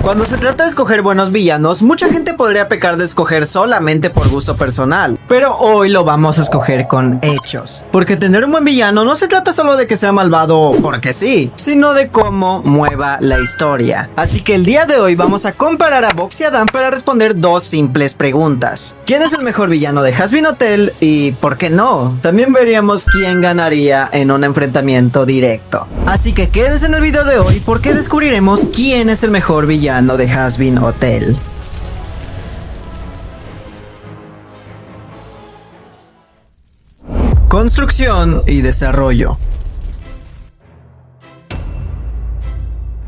Cuando se trata de escoger buenos villanos, mucha gente podría pecar de escoger solamente por gusto personal, pero hoy lo vamos a escoger con hechos, porque tener un buen villano no se trata solo de que sea malvado porque sí, sino de cómo mueva la historia. Así que el día de hoy vamos a comparar a Box y Adam para responder dos simples preguntas: ¿quién es el mejor villano de Hazbin Hotel? Y ¿por qué no? También veríamos quién ganaría en un enfrentamiento directo. Así que quédense en el video de hoy porque descubriremos quién es el mejor villano de Hazbin Hotel. Construcción y desarrollo.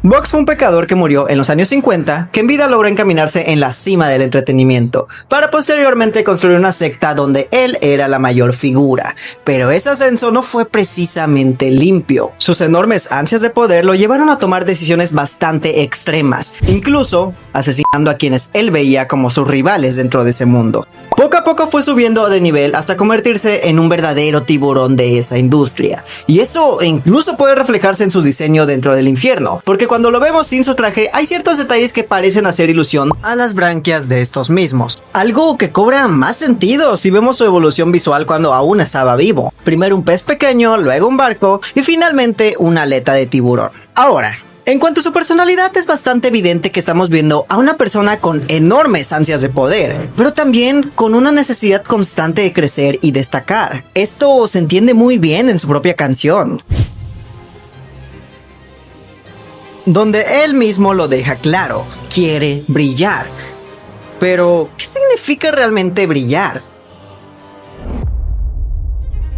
Box fue un pecador que murió en los años 50, que en vida logró encaminarse en la cima del entretenimiento, para posteriormente construir una secta donde él era la mayor figura. Pero ese ascenso no fue precisamente limpio. Sus enormes ansias de poder lo llevaron a tomar decisiones bastante extremas, incluso asesinando a quienes él veía como sus rivales dentro de ese mundo. Poco a poco fue subiendo de nivel hasta convertirse en un verdadero tiburón de esa industria. Y eso incluso puede reflejarse en su diseño dentro del infierno, porque cuando lo vemos sin su traje hay ciertos detalles que parecen hacer ilusión a las branquias de estos mismos. Algo que cobra más sentido si vemos su evolución visual cuando aún estaba vivo. Primero un pez pequeño, luego un barco y finalmente una aleta de tiburón. Ahora, en cuanto a su personalidad, es bastante evidente que estamos viendo a una persona con enormes ansias de poder, pero también con una necesidad constante de crecer y destacar. Esto se entiende muy bien en su propia canción, donde él mismo lo deja claro: quiere brillar. Pero, ¿qué significa realmente brillar?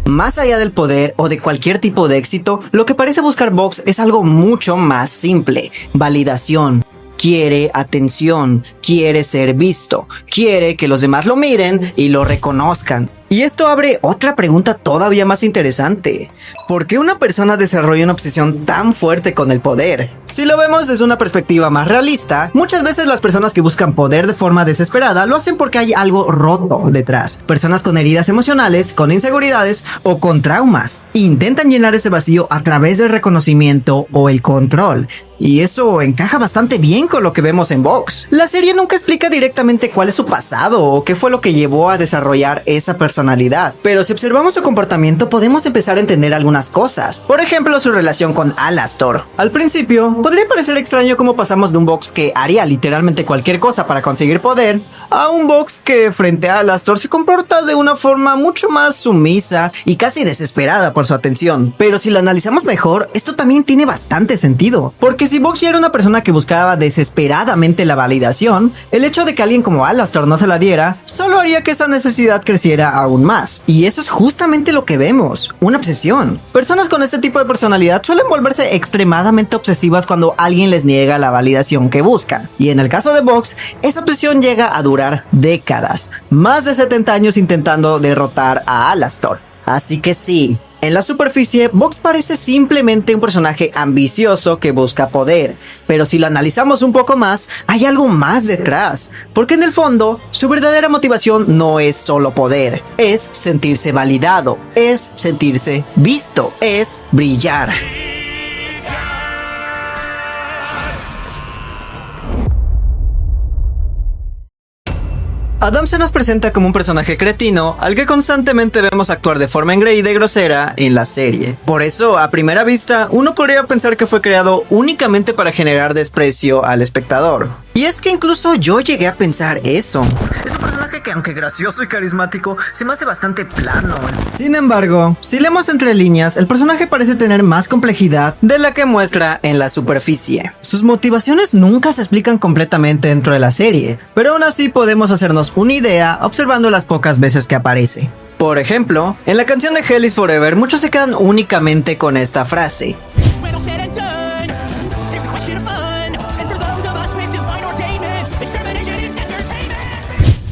Más allá del poder o de cualquier tipo de éxito, lo que parece buscar Box es algo mucho más simple: validación. Quiere atención, quiere ser visto, quiere que los demás lo miren y lo reconozcan. Y esto abre otra pregunta todavía más interesante: ¿por qué una persona desarrolla una obsesión tan fuerte con el poder? Si lo vemos desde una perspectiva más realista, muchas veces las personas que buscan poder de forma desesperada lo hacen porque hay algo roto detrás. Personas con heridas emocionales, con inseguridades o con traumas intentan llenar ese vacío a través del reconocimiento o el control. Y eso encaja bastante bien con lo que vemos en Box. La serie nunca explica directamente cuál es su pasado o qué fue lo que llevó a desarrollar esa personalidad, pero si observamos su comportamiento podemos empezar a entender algunas cosas. Por ejemplo, su relación con Alastor. Al principio, podría parecer extraño cómo pasamos de un Box que haría literalmente cualquier cosa para conseguir poder, a un Box que frente a Alastor se comporta de una forma mucho más sumisa y casi desesperada por su atención. Pero si lo analizamos mejor, esto también tiene bastante sentido, porque si Box ya era una persona que buscaba desesperadamente la validación, el hecho de que alguien como Alastor no se la diera solo haría que esa necesidad creciera aún más. Y eso es justamente lo que vemos: una obsesión. Personas con este tipo de personalidad suelen volverse extremadamente obsesivas cuando alguien les niega la validación que buscan. Y en el caso de Box, esa obsesión llega a durar décadas, más de 70 años intentando derrotar a Alastor. Así que sí, en la superficie, Box parece simplemente un personaje ambicioso que busca poder, pero si lo analizamos un poco más, hay algo más detrás, porque en el fondo, su verdadera motivación no es solo poder, es sentirse validado, es sentirse visto, es brillar. Adam se nos presenta como un personaje cretino al que constantemente vemos actuar de forma engreída y grosera en la serie. Por eso, a primera vista, uno podría pensar que fue creado únicamente para generar desprecio al espectador. Y es que incluso yo llegué a pensar eso. Es un personaje que, aunque gracioso y carismático, se me hace bastante plano. Sin embargo, si leemos entre líneas, el personaje parece tener más complejidad de la que muestra en la superficie. Sus motivaciones nunca se explican completamente dentro de la serie, pero aún así podemos hacernos una idea observando las pocas veces que aparece. Por ejemplo, en la canción de Hell is Forever, muchos se quedan únicamente con esta frase: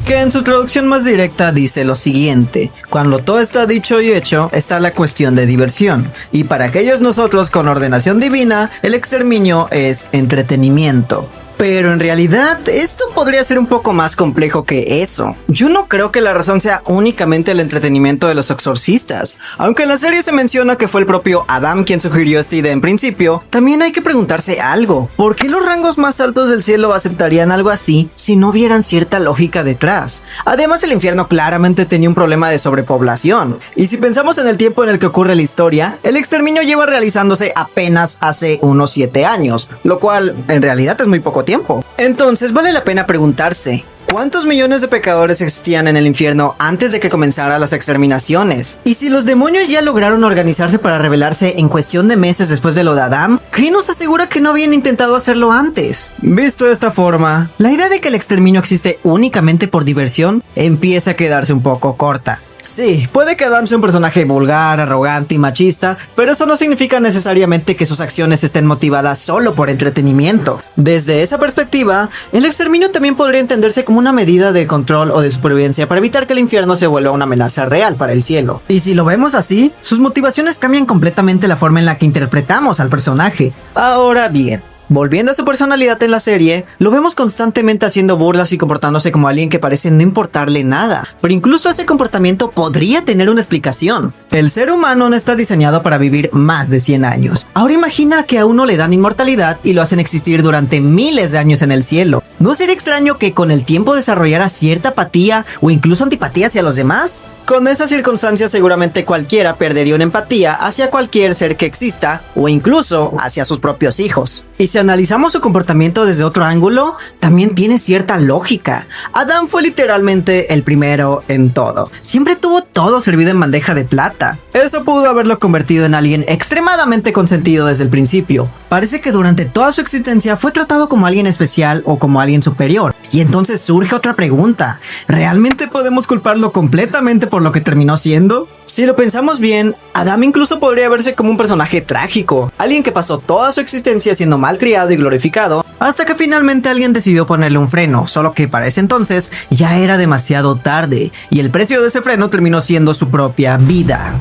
que en su traducción más directa dice lo siguiente: cuando todo está dicho y hecho, está la cuestión de diversión, y para aquellos nosotros con ordenación divina, el exterminio es entretenimiento. Pero en realidad, esto podría ser un poco más complejo que eso. Yo no creo que la razón sea únicamente el entretenimiento de los exorcistas. Aunque en la serie se menciona que fue el propio Adam quien sugirió esta idea en principio, también hay que preguntarse algo. ¿Por qué los rangos más altos del cielo aceptarían algo así si no vieran cierta lógica detrás? Además, el infierno claramente tenía un problema de sobrepoblación. Y si pensamos en el tiempo en el que ocurre la historia, el exterminio lleva realizándose apenas hace unos 7 años, lo cual en realidad es muy poco tiempo. Entonces vale la pena preguntarse, ¿cuántos millones de pecadores existían en el infierno antes de que comenzaran las exterminaciones? Y si los demonios ya lograron organizarse para rebelarse en cuestión de meses después de lo de Adam, ¿qué nos asegura que no habían intentado hacerlo antes? Visto de esta forma, la idea de que el exterminio existe únicamente por diversión empieza a quedarse un poco corta. Sí, puede que Adam sea un personaje vulgar, arrogante y machista, pero eso no significa necesariamente que sus acciones estén motivadas solo por entretenimiento. Desde esa perspectiva, el exterminio también podría entenderse como una medida de control o de supervivencia para evitar que el infierno se vuelva una amenaza real para el cielo. Y si lo vemos así, sus motivaciones cambian completamente la forma en la que interpretamos al personaje. Ahora bien, volviendo a su personalidad en la serie, lo vemos constantemente haciendo burlas y comportándose como alguien que parece no importarle nada, pero incluso ese comportamiento podría tener una explicación. El ser humano no está diseñado para vivir más de 100 años. Ahora imagina que a uno le dan inmortalidad y lo hacen existir durante miles de años en el cielo. ¿No sería extraño que con el tiempo desarrollara cierta apatía o incluso antipatía hacia los demás? Con esas circunstancias seguramente cualquiera perdería una empatía hacia cualquier ser que exista o incluso hacia sus propios hijos. Y si analizamos su comportamiento desde otro ángulo, también tiene cierta lógica. Adam fue literalmente el primero en todo. Siempre tuvo todo servido en bandeja de plata. Eso pudo haberlo convertido en alguien extremadamente consentido desde el principio. Parece que durante toda su existencia fue tratado como alguien especial o como alguien superior. Y entonces surge otra pregunta. ¿Realmente podemos culparlo completamente por lo que terminó siendo? Si lo pensamos bien, Adam incluso podría verse como un personaje trágico, alguien que pasó toda su existencia siendo malcriado y glorificado, hasta que finalmente alguien decidió ponerle un freno, solo que para ese entonces ya era demasiado tarde, y el precio de ese freno terminó siendo su propia vida.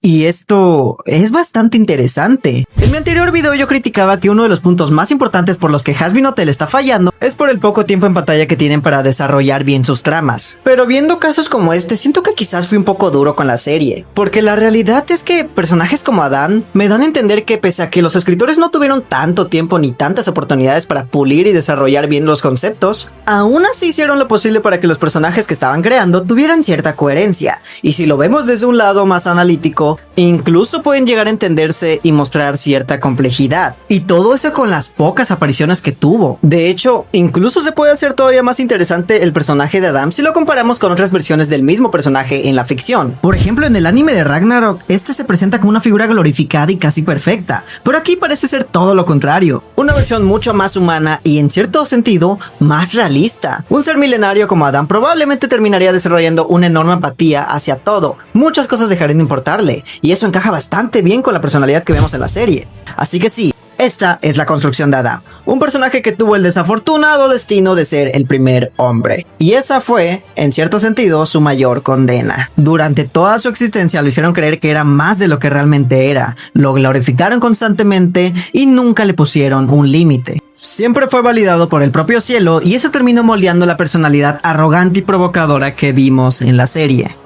Y esto es bastante interesante. En mi anterior video yo criticaba que uno de los puntos más importantes por los que Hazbin Hotel está fallando es por el poco tiempo en pantalla que tienen para desarrollar bien sus tramas. Pero viendo casos como este, siento que quizás fui un poco duro con la serie, porque la realidad es que personajes como Adam me dan a entender que pese a que los escritores no tuvieron tanto tiempo ni tantas oportunidades para pulir y desarrollar bien los conceptos, aún así hicieron lo posible para que los personajes que estaban creando tuvieran cierta coherencia. Y si lo vemos desde un lado más analítico, incluso pueden llegar a entenderse y mostrar cierta complejidad. Y todo eso con las pocas apariciones que tuvo. De hecho, incluso se puede hacer todavía más interesante el personaje de Adam si lo comparamos con otras versiones del mismo personaje en la ficción. Por ejemplo, en el anime de Ragnarok, este se presenta como una figura glorificada y casi perfecta, pero aquí parece ser todo lo contrario. Una versión mucho más humana y en cierto sentido, más realista. Un ser milenario como Adam probablemente terminaría desarrollando una enorme empatía hacia todo. Muchas cosas dejarían de importarle. Y eso encaja bastante bien con la personalidad que vemos en la serie. Así que sí, esta es la construcción de Adam, un personaje que tuvo el desafortunado destino de ser el primer hombre. Y esa fue, en cierto sentido, su mayor condena. Durante toda su existencia lo hicieron creer que era más de lo que realmente era, lo glorificaron constantemente y nunca le pusieron un límite. Siempre fue validado por el propio cielo y eso terminó moldeando la personalidad arrogante y provocadora que vimos en la serie.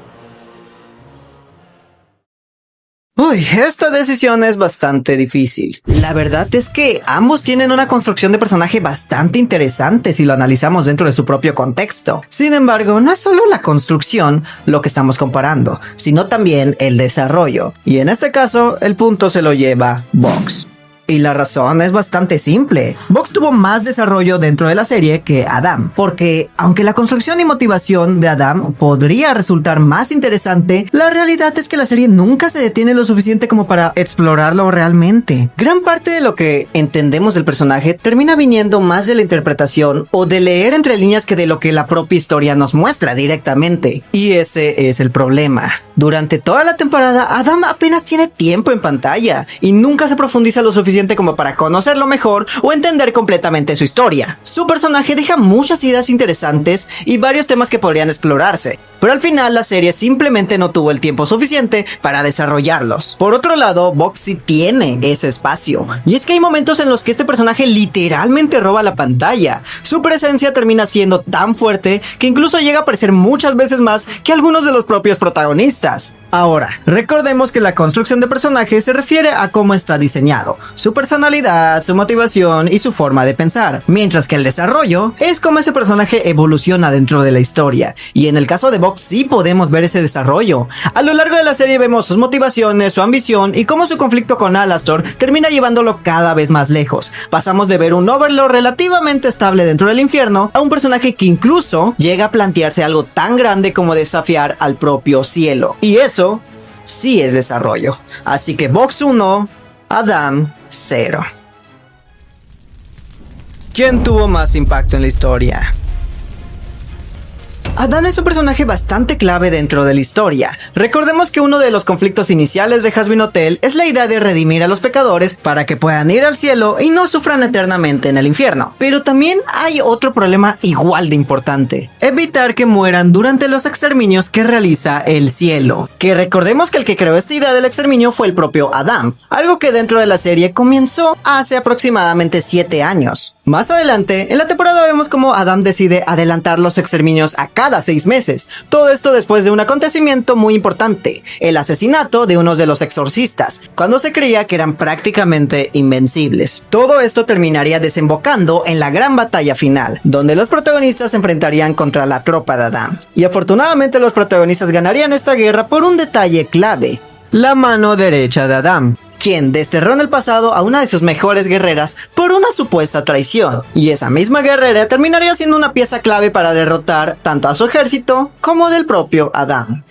Uy, esta decisión es bastante difícil. La verdad es que ambos tienen una construcción de personaje bastante interesante si lo analizamos dentro de su propio contexto. Sin embargo, no es solo la construcción lo que estamos comparando, sino también el desarrollo. Y en este caso, el punto se lo lleva Vox. Y la razón es bastante simple. Vox tuvo más desarrollo dentro de la serie que Adam, porque aunque la construcción y motivación de Adam podría resultar más interesante, la realidad es que la serie nunca se detiene lo suficiente como para explorarlo realmente. Gran parte de lo que entendemos del personaje termina viniendo más de la interpretación o de leer entre líneas que de lo que la propia historia nos muestra directamente. Y ese es el problema. Durante toda la temporada, Adam apenas tiene tiempo en pantalla y nunca se profundiza lo suficiente suficiente como para conocerlo mejor o entender completamente su historia. Su personaje deja muchas ideas interesantes y varios temas que podrían explorarse, pero al final la serie simplemente no tuvo el tiempo suficiente para desarrollarlos. Por otro lado, Box sí tiene ese espacio, y es que hay momentos en los que este personaje literalmente roba la pantalla. Su presencia termina siendo tan fuerte que incluso llega a aparecer muchas veces más que algunos de los propios protagonistas. Ahora, recordemos que la construcción de personaje se refiere a cómo está diseñado, su personalidad, su motivación y su forma de pensar, mientras que el desarrollo es cómo ese personaje evoluciona dentro de la historia, y en el caso de Box sí podemos ver ese desarrollo. A lo largo de la serie vemos sus motivaciones, su ambición y cómo su conflicto con Alastor termina llevándolo cada vez más lejos. Pasamos de ver un Overlord relativamente estable dentro del infierno a un personaje que incluso llega a plantearse algo tan grande como desafiar al propio cielo, y eso sí es desarrollo. Así que Box 1, Adam 0. ¿Quién tuvo más impacto en la historia? Adán es un personaje bastante clave dentro de la historia. Recordemos que uno de los conflictos iniciales de Hazbin Hotel es la idea de redimir a los pecadores para que puedan ir al cielo y no sufran eternamente en el infierno. Pero también hay otro problema igual de importante: evitar que mueran durante los exterminios que realiza el cielo. Que recordemos que el que creó esta idea del exterminio fue el propio Adam, algo que dentro de la serie comenzó hace aproximadamente 7 años. Más adelante, en la temporada vemos cómo Adam decide adelantar los exterminios a cada 6 meses. Todo esto después de un acontecimiento muy importante: el asesinato de uno de los exorcistas, cuando se creía que eran prácticamente invencibles. Todo esto terminaría desembocando en la gran batalla final, donde los protagonistas se enfrentarían contra la tropa de Adam. Y afortunadamente los protagonistas ganarían esta guerra por un detalle clave: la mano derecha de Adam, quien desterró en el pasado a una de sus mejores guerreras por una supuesta traición, y esa misma guerrera terminaría siendo una pieza clave para derrotar tanto a su ejército como del propio Adam.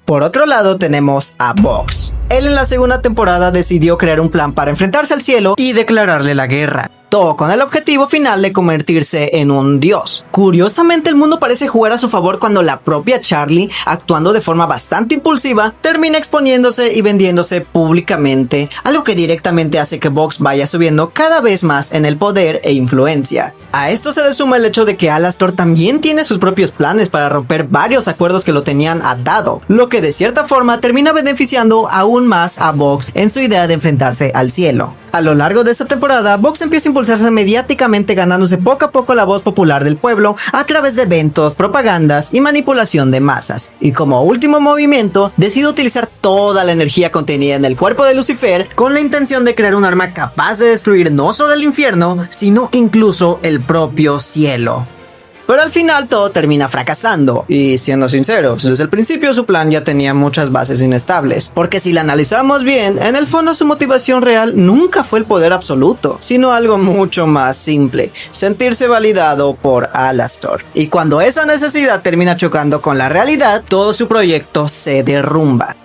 Por otro lado tenemos a Box. Él en la segunda temporada decidió crear un plan para enfrentarse al cielo y declararle la guerra. Todo con el objetivo final de convertirse en un dios. Curiosamente, el mundo parece jugar a su favor cuando la propia Charlie, actuando de forma bastante impulsiva, termina exponiéndose y vendiéndose públicamente, algo que directamente hace que Box vaya subiendo cada vez más en el poder e influencia. A esto se le suma el hecho de que Alastor también tiene sus propios planes para romper varios acuerdos que lo tenían atado, lo que de cierta forma termina beneficiando aún más a Box en su idea de enfrentarse al cielo. A lo largo de esta temporada, Box empieza a impulsarse mediáticamente, ganándose poco a poco la voz popular del pueblo a través de eventos, propagandas y manipulación de masas. Y como último movimiento, decide utilizar toda la energía contenida en el cuerpo de Lucifer con la intención de crear un arma capaz de destruir no solo el infierno, sino que incluso el propio cielo. Pero al final todo termina fracasando, y siendo sinceros, desde el principio su plan ya tenía muchas bases inestables, porque si la analizamos bien, en el fondo su motivación real nunca fue el poder absoluto, sino algo mucho más simple: sentirse validado por Alastor. Y cuando esa necesidad termina chocando con la realidad, todo su proyecto se derrumba.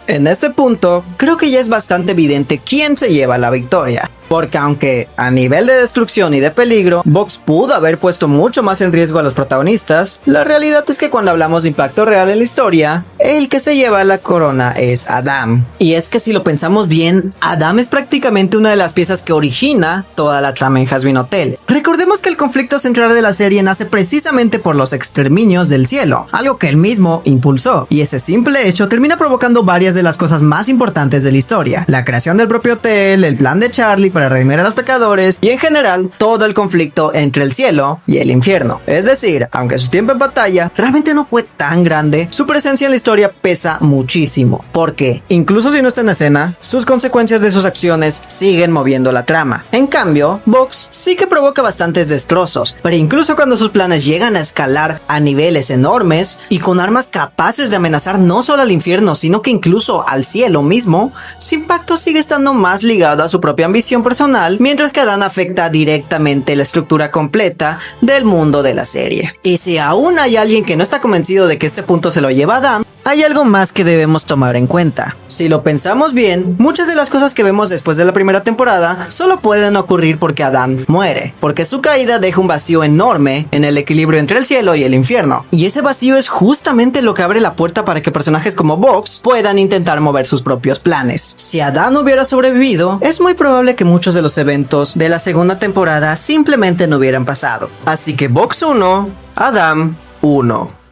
En este punto, creo que ya es bastante evidente quién se lleva la victoria, porque aunque a nivel de destrucción y de peligro, Box pudo haber puesto mucho más en riesgo a los protagonistas, la realidad es que cuando hablamos de impacto real en la historia, el que se lleva la corona es Adam. Y es que si lo pensamos bien, Adam es prácticamente una de las piezas que origina toda la trama en Hazbin Hotel. Recordemos que el conflicto central de la serie nace precisamente por los exterminios del cielo, algo que él mismo impulsó, y ese simple hecho termina provocando varias de las cosas más importantes de la historia: la creación del propio hotel, el plan de Charlie para redimir a los pecadores y en general todo el conflicto entre el cielo y el infierno. Es decir, aunque su tiempo en batalla realmente no fue tan grande, su presencia en la historia pesa muchísimo, porque incluso si no está en escena, sus consecuencias de sus acciones siguen moviendo la trama. En cambio, Box sí que provoca bastantes destrozos, pero incluso cuando sus planes llegan a escalar a niveles enormes y con armas capaces de amenazar no solo al infierno, sino que incluso al cielo mismo, su impacto sigue estando más ligado a su propia ambición personal, mientras que Adán afecta directamente la estructura completa del mundo de la serie. Y si aún hay alguien que no está convencido de que este punto se lo lleva a Adam, Hay algo más que debemos tomar en cuenta. Si lo pensamos bien, muchas de las cosas que vemos después de la primera temporada solo pueden ocurrir porque Adam muere, porque su caída deja un vacío enorme en el equilibrio entre el cielo y el infierno. Y ese vacío es justamente lo que abre la puerta para que personajes como Vox puedan intentar mover sus propios planes. Si Adam hubiera sobrevivido, es muy probable que muchos de los eventos de la segunda temporada simplemente no hubieran pasado. Así que Vox 1, Adam 1.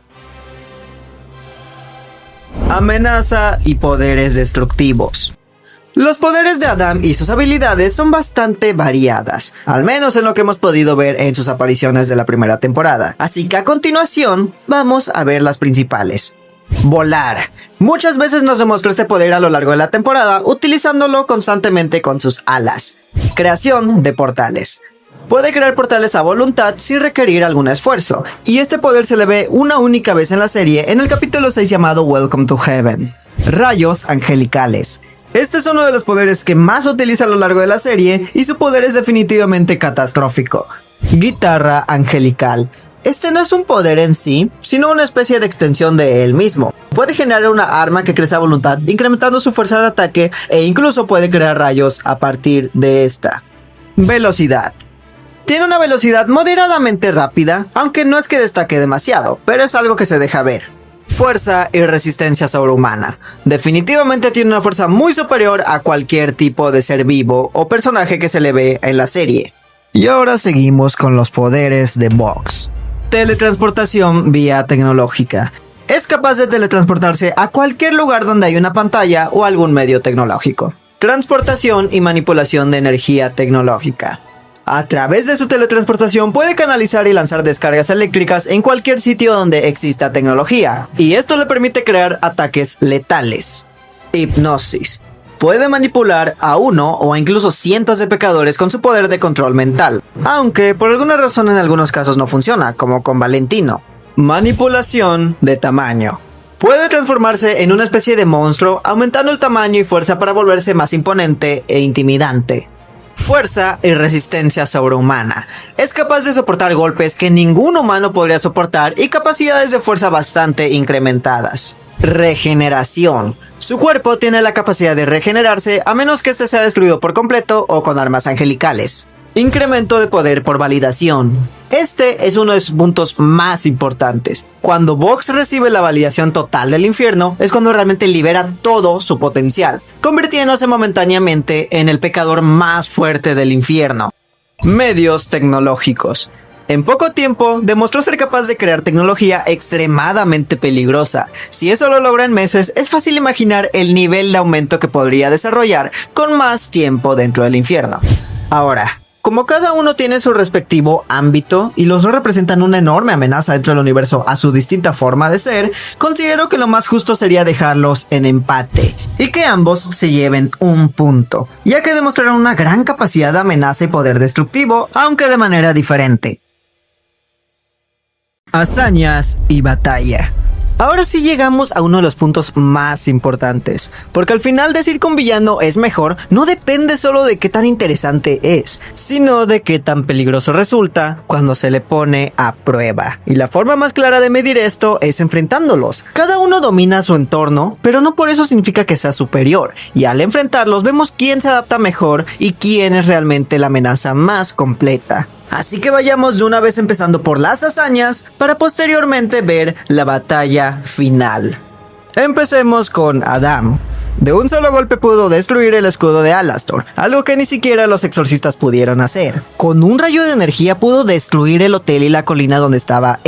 Amenaza y poderes destructivos. Los poderes de Adam y sus habilidades son bastante variadas, al menos en lo que hemos podido ver en sus apariciones de la primera temporada, así que a continuación vamos a ver las principales. Volar. Muchas veces nos demostró este poder a lo largo de la temporada, utilizándolo constantemente con sus alas. Creación de portales. Puede crear portales a voluntad sin requerir algún esfuerzo, y este poder se le ve una única vez en la serie en el capítulo 6 llamado Welcome to Heaven. Rayos angelicales. Este es uno de los poderes que más utiliza a lo largo de la serie, y su poder es definitivamente catastrófico. Guitarra angelical. Este no es un poder en sí, sino una especie de extensión de él mismo. Puede generar una arma que crece a voluntad, incrementando su fuerza de ataque, e incluso puede crear rayos a partir de esta. Velocidad. Tiene una velocidad moderadamente rápida, aunque no es que destaque demasiado, pero es algo que se deja ver. Fuerza y resistencia sobrehumana. Definitivamente tiene una fuerza muy superior a cualquier tipo de ser vivo o personaje que se le ve en la serie. Y ahora seguimos con los poderes de Vox. Teletransportación vía tecnológica. Es capaz de teletransportarse a cualquier lugar donde hay una pantalla o algún medio tecnológico. Transportación y manipulación de energía tecnológica. A través de su teletransportación puede canalizar y lanzar descargas eléctricas en cualquier sitio donde exista tecnología, y esto le permite crear ataques letales. Hipnosis. Puede manipular a uno o a incluso cientos de pecadores con su poder de control mental, aunque por alguna razón en algunos casos no funciona, como con Valentino. Manipulación de tamaño. Puede transformarse en una especie de monstruo, aumentando el tamaño y fuerza para volverse más imponente e intimidante. Fuerza y resistencia sobrehumana. Es capaz de soportar golpes que ningún humano podría soportar y capacidades de fuerza bastante incrementadas. Regeneración. Su cuerpo tiene la capacidad de regenerarse a menos que este sea destruido por completo o con armas angelicales. Incremento de poder por validación. Este es uno de sus puntos más importantes. Cuando Vox recibe la validación total del infierno, es cuando realmente libera todo su potencial, convirtiéndose momentáneamente en el pecador más fuerte del infierno. Medios tecnológicos. En poco tiempo, demostró ser capaz de crear tecnología extremadamente peligrosa. Si eso lo logra en meses, es fácil imaginar el nivel de aumento que podría desarrollar con más tiempo dentro del infierno. Ahora, como cada uno tiene su respectivo ámbito y los dos representan una enorme amenaza dentro del universo a su distinta forma de ser, considero que lo más justo sería dejarlos en empate y que ambos se lleven un punto, ya que demostraron una gran capacidad de amenaza y poder destructivo, aunque de manera diferente. Hazañas y batalla. Ahora sí llegamos a uno de los puntos más importantes, porque al final decir que un villano es mejor no depende solo de qué tan interesante es, sino de qué tan peligroso resulta cuando se le pone a prueba. Y la forma más clara de medir esto es enfrentándolos. Cada uno domina su entorno, pero no por eso significa que sea superior, y al enfrentarlos vemos quién se adapta mejor y quién es realmente la amenaza más completa. Así que vayamos de una vez empezando por las hazañas para posteriormente ver la batalla final. Empecemos con Adam. De un solo golpe pudo destruir el escudo de Alastor, algo que ni siquiera los exorcistas pudieron hacer. Con un rayo de energía pudo destruir el hotel y la colina donde estaba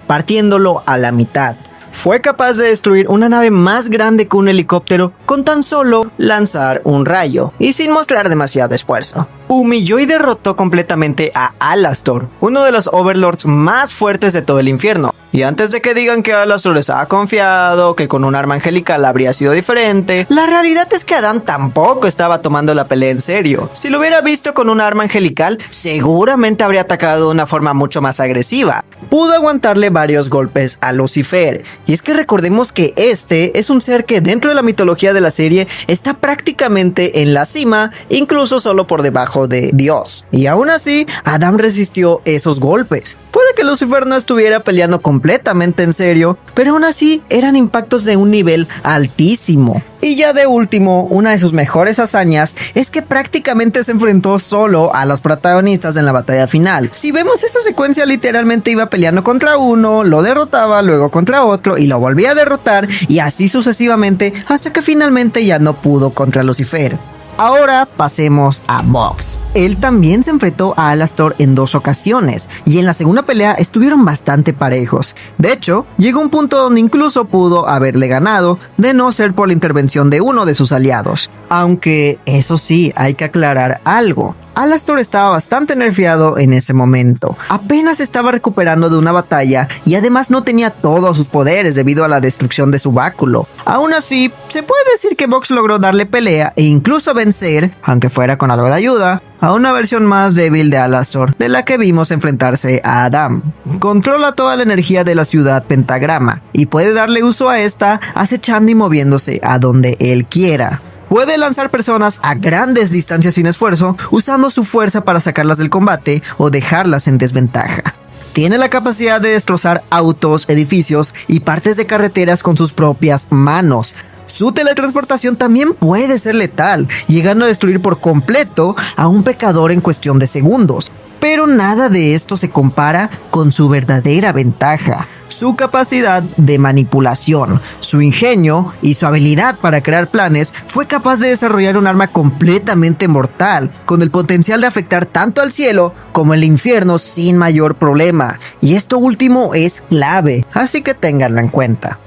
partiéndolo a la mitad. Fue capaz de destruir una nave más grande que un helicóptero con tan solo lanzar un rayo y sin mostrar demasiado esfuerzo. Humilló y derrotó completamente a Alastor, uno de los overlords más fuertes de todo el infierno. Y antes de que digan que Alastor estaba confiado, que con un arma angelical habría sido diferente, la realidad es que Adam tampoco estaba tomando la pelea en serio. Si lo hubiera visto con un arma angelical, seguramente habría atacado de una forma mucho más agresiva. Pudo aguantarle varios golpes a Lucifer, y es que recordemos que este es un ser que dentro de la mitología de de la serie está prácticamente en la cima, incluso solo por debajo de Dios. Y aún así, Adam resistió esos golpes. Puede que Lucifer no estuviera peleando completamente en serio, pero aún así eran impactos de un nivel altísimo. Y ya de último, una de sus mejores hazañas es que prácticamente se enfrentó solo a los protagonistas en la batalla final. Si vemos esta secuencia, literalmente iba peleando contra uno, lo derrotaba, luego contra otro y lo volvía a derrotar, y así sucesivamente hasta que finalmente ya no pudo contra Lucifer. Ahora pasemos a Vox. Él también se enfrentó a Alastor en 2 ocasiones, y en la segunda pelea estuvieron bastante parejos. De hecho, llegó un punto donde incluso pudo haberle ganado, de no ser por la intervención de uno de sus aliados. Aunque, eso sí, hay que aclarar algo. Alastor estaba bastante nerfeado en ese momento. Apenas estaba recuperando de una batalla y además no tenía todos sus poderes debido a la destrucción de su báculo. Aún así, se puede decir que Vox logró darle pelea e incluso vencer, aunque fuera con algo de ayuda, a una versión más débil de Alastor, de la que vimos enfrentarse a Adam. Controla toda la energía de la ciudad Pentagrama y puede darle uso a esta acechando y moviéndose a donde él quiera. Puede lanzar personas a grandes distancias sin esfuerzo, usando su fuerza para sacarlas del combate o dejarlas en desventaja. Tiene la capacidad de destrozar autos, edificios y partes de carreteras con sus propias manos. Su teletransportación también puede ser letal, llegando a destruir por completo a un pecador en cuestión de segundos. Pero nada de esto se compara con su verdadera ventaja: su capacidad de manipulación. Su ingenio y su habilidad para crear planes fue capaz de desarrollar un arma completamente mortal, con el potencial de afectar tanto al cielo como el infierno sin mayor problema. Y esto último es clave, así que ténganlo en cuenta.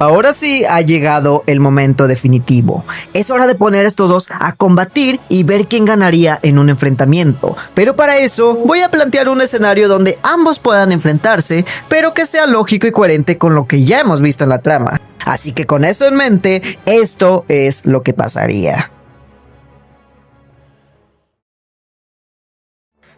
Ahora sí ha llegado el momento definitivo. Es hora de poner a estos dos a combatir y ver quién ganaría en un enfrentamiento. Pero para eso voy a plantear un escenario donde ambos puedan enfrentarse, pero que sea lógico y coherente con lo que ya hemos visto en la trama. Así que con eso en mente, esto es lo que pasaría.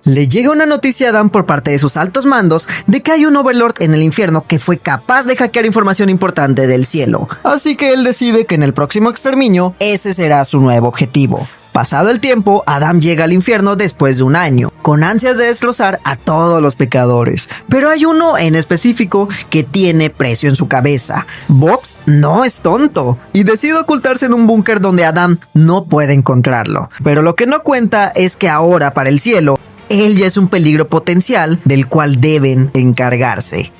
Le llega una noticia a Adam por parte de sus altos mandos de que hay un Overlord en el infierno que fue capaz de hackear información importante del cielo. Así que él decide que en el próximo exterminio ese será su nuevo objetivo. Pasado el tiempo, Adam llega al infierno después de un año, con ansias de destrozar a todos los pecadores. Pero hay uno en específico que tiene precio en su cabeza. Vox no es tonto y decide ocultarse en un búnker donde Adam no puede encontrarlo. Pero lo que no cuenta es que ahora para el cielo, él ya es un peligro potencial del cual deben encargarse.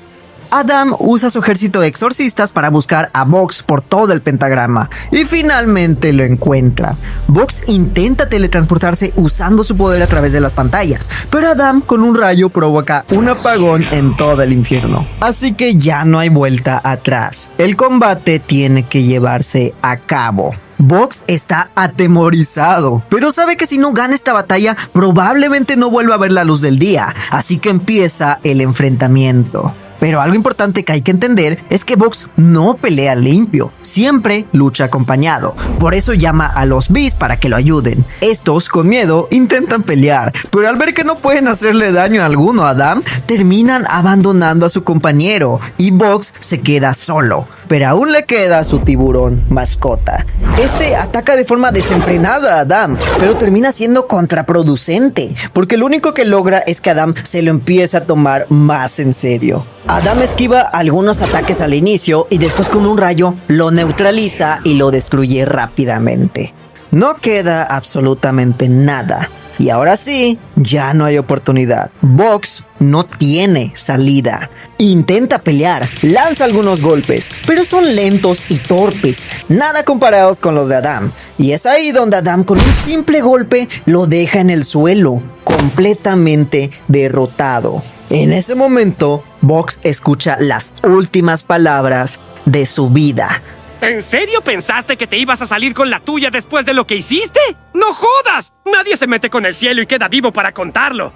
Adam usa su ejército de exorcistas para buscar a Vox por todo el pentagrama y finalmente lo encuentra. Vox intenta teletransportarse usando su poder a través de las pantallas, pero Adam con un rayo provoca un apagón en todo el infierno. Así que ya no hay vuelta atrás. El combate tiene que llevarse a cabo. Vox está atemorizado, pero sabe que si no gana esta batalla probablemente no vuelva a ver la luz del día, así que empieza el enfrentamiento. Pero algo importante que hay que entender es que Vox no pelea limpio, siempre lucha acompañado. Por eso llama a los Bees para que lo ayuden. Estos, con miedo, intentan pelear, pero al ver que no pueden hacerle daño alguno a Adam, terminan abandonando a su compañero y Vox se queda solo. Pero aún le queda su tiburón mascota. Este ataca de forma desenfrenada a Adam, pero termina siendo contraproducente, porque lo único que logra es que Adam se lo empiece a tomar más en serio. Adam esquiva algunos ataques al inicio y después con un rayo lo neutraliza y lo destruye rápidamente. No queda absolutamente nada. Y ahora sí, ya no hay oportunidad. Vox no tiene salida. Intenta pelear, lanza algunos golpes, pero son lentos y torpes, nada comparados con los de Adam. Y es ahí donde Adam con un simple golpe lo deja en el suelo, completamente derrotado. En ese momento, Vox escucha las últimas palabras de su vida. ¿En serio pensaste que te ibas a salir con la tuya después de lo que hiciste? ¡No jodas! Nadie se mete con el cielo y queda vivo para contarlo.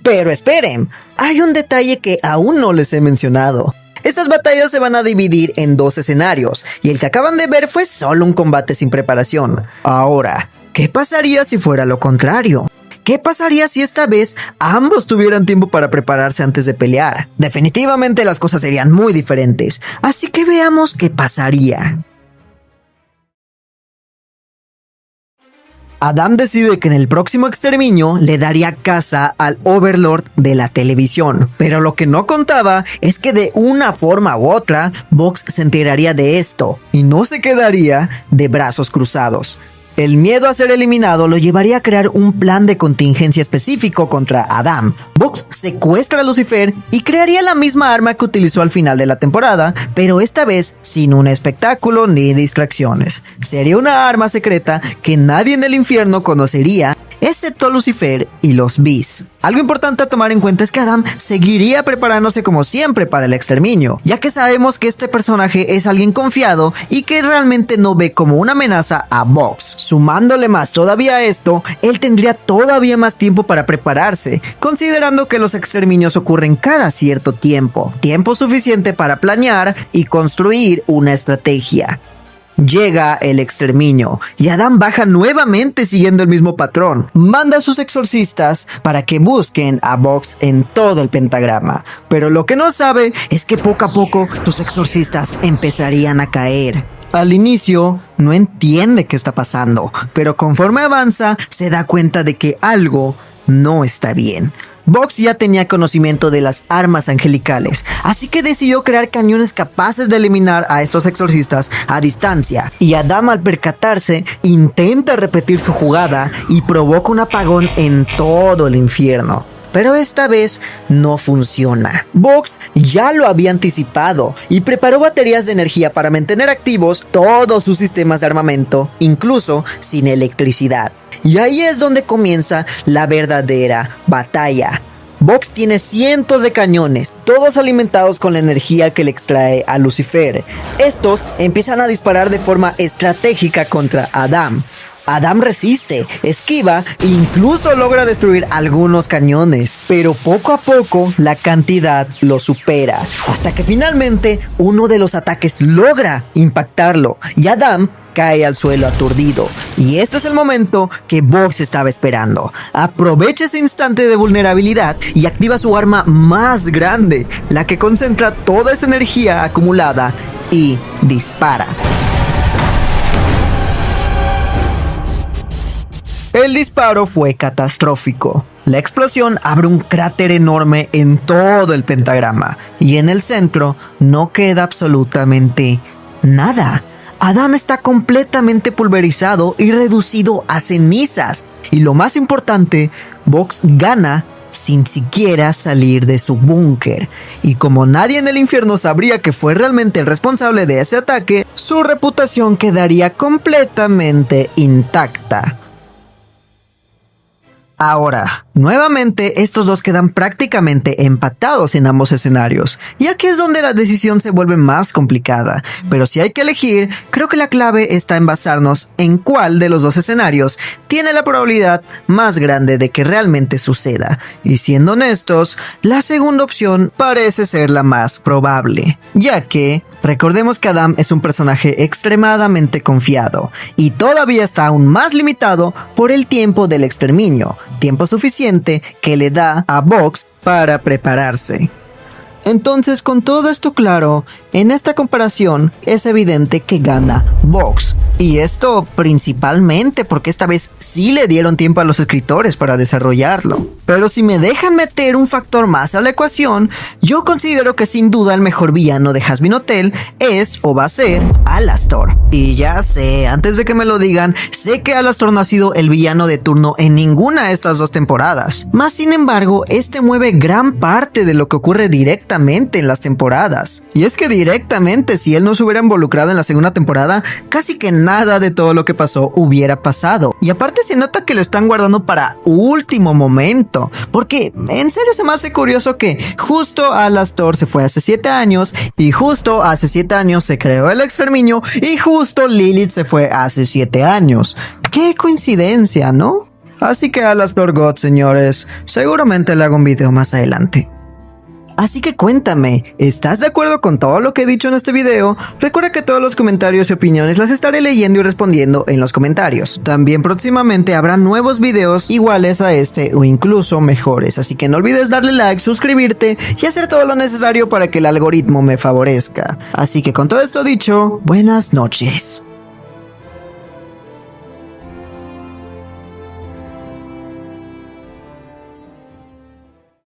Pero esperen, hay un detalle que aún no les he mencionado. Estas batallas se van a dividir en 2 escenarios, y el que acaban de ver fue solo un combate sin preparación. Ahora, ¿qué pasaría si fuera lo contrario? ¿Qué pasaría si esta vez ambos tuvieran tiempo para prepararse antes de pelear? Definitivamente las cosas serían muy diferentes, así que veamos qué pasaría. Adam decide que en el próximo exterminio le daría caza al Overlord de la televisión, pero lo que no contaba es que de una forma u otra, Box se enteraría de esto y no se quedaría de brazos cruzados. El miedo a ser eliminado lo llevaría a crear un plan de contingencia específico contra Adam. Box secuestra a Lucifer y crearía la misma arma que utilizó al final de la temporada, pero esta vez sin un espectáculo ni distracciones. Sería una arma secreta que nadie en el infierno conocería, excepto Lucifer y los Beast. Algo importante a tomar en cuenta es que Adam seguiría preparándose como siempre para el exterminio, ya que sabemos que este personaje es alguien confiado y que realmente no ve como una amenaza a Box. Sumándole más todavía a esto, él tendría todavía más tiempo para prepararse, considerando que los exterminios ocurren cada cierto tiempo suficiente para planear y construir una estrategia. Llega el exterminio y Adam baja nuevamente siguiendo el mismo patrón. Manda a sus exorcistas para que busquen a Box en todo el pentagrama. Pero lo que no sabe es que poco a poco sus exorcistas empezarían a caer. Al inicio no entiende qué está pasando, pero conforme avanza se da cuenta de que algo no está bien. Box ya tenía conocimiento de las armas angelicales, así que decidió crear cañones capaces de eliminar a estos exorcistas a distancia. Y Adam, al percatarse, intenta repetir su jugada y provoca un apagón en todo el infierno. Pero esta vez no funciona. Box ya lo había anticipado y preparó baterías de energía para mantener activos todos sus sistemas de armamento, incluso sin electricidad. Y ahí es donde comienza la verdadera batalla. Box tiene cientos de cañones, todos alimentados con la energía que le extrae a Lucifer. Estos empiezan a disparar de forma estratégica contra Adam. Adam resiste, esquiva e incluso logra destruir algunos cañones, pero poco a poco la cantidad lo supera, hasta que finalmente uno de los ataques logra impactarlo y Adam cae al suelo aturdido. Y este es el momento que Box estaba esperando. Aprovecha ese instante de vulnerabilidad y activa su arma más grande, la que concentra toda esa energía acumulada y dispara. El disparo fue catastrófico. La explosión abre un cráter enorme en todo el pentagrama y en el centro no queda absolutamente nada. Adam está completamente pulverizado y reducido a cenizas. Y lo más importante, Box gana sin siquiera salir de su búnker. Y como nadie en el infierno sabría que fue realmente el responsable de ese ataque, su reputación quedaría completamente intacta. Ahora, nuevamente estos dos quedan prácticamente empatados en ambos escenarios, y aquí es donde la decisión se vuelve más complicada, pero si hay que elegir, creo que la clave está en basarnos en cuál de los dos escenarios tiene la probabilidad más grande de que realmente suceda, y siendo honestos, la segunda opción parece ser la más probable, ya que recordemos que Adam es un personaje extremadamente confiado, y todavía está aún más limitado por el tiempo del exterminio, tiempo suficiente que le da a Box para prepararse. Entonces, con todo esto claro, en esta comparación es evidente que gana Box. Y esto principalmente porque esta vez sí le dieron tiempo a los escritores para desarrollarlo. Pero si me dejan meter un factor más a la ecuación, yo considero que sin duda el mejor villano de Hazbin Hotel es o va a ser Alastor. Y ya sé, antes de que me lo digan, sé que Alastor no ha sido el villano de turno en ninguna de estas dos temporadas. Más sin embargo, este mueve gran parte de lo que ocurre directamente en las temporadas. Y es que directamente, si él no se hubiera involucrado en la segunda temporada, casi que nada de todo lo que pasó hubiera pasado. Y aparte se nota que lo están guardando para último momento, porque en serio se me hace curioso que justo Alastor se fue hace 7 años, y justo hace 7 años se creó el exterminio, y justo Lilith se fue hace 7 años. ¡Qué coincidencia!, ¿no? Así que Alastor God, señores, seguramente le hago un video más adelante. Así que cuéntame, ¿estás de acuerdo con todo lo que he dicho en este video? Recuerda que todos los comentarios y opiniones las estaré leyendo y respondiendo en los comentarios. También próximamente habrá nuevos videos iguales a este o incluso mejores, así que no olvides darle like, suscribirte y hacer todo lo necesario para que el algoritmo me favorezca. Así que con todo esto dicho, buenas noches.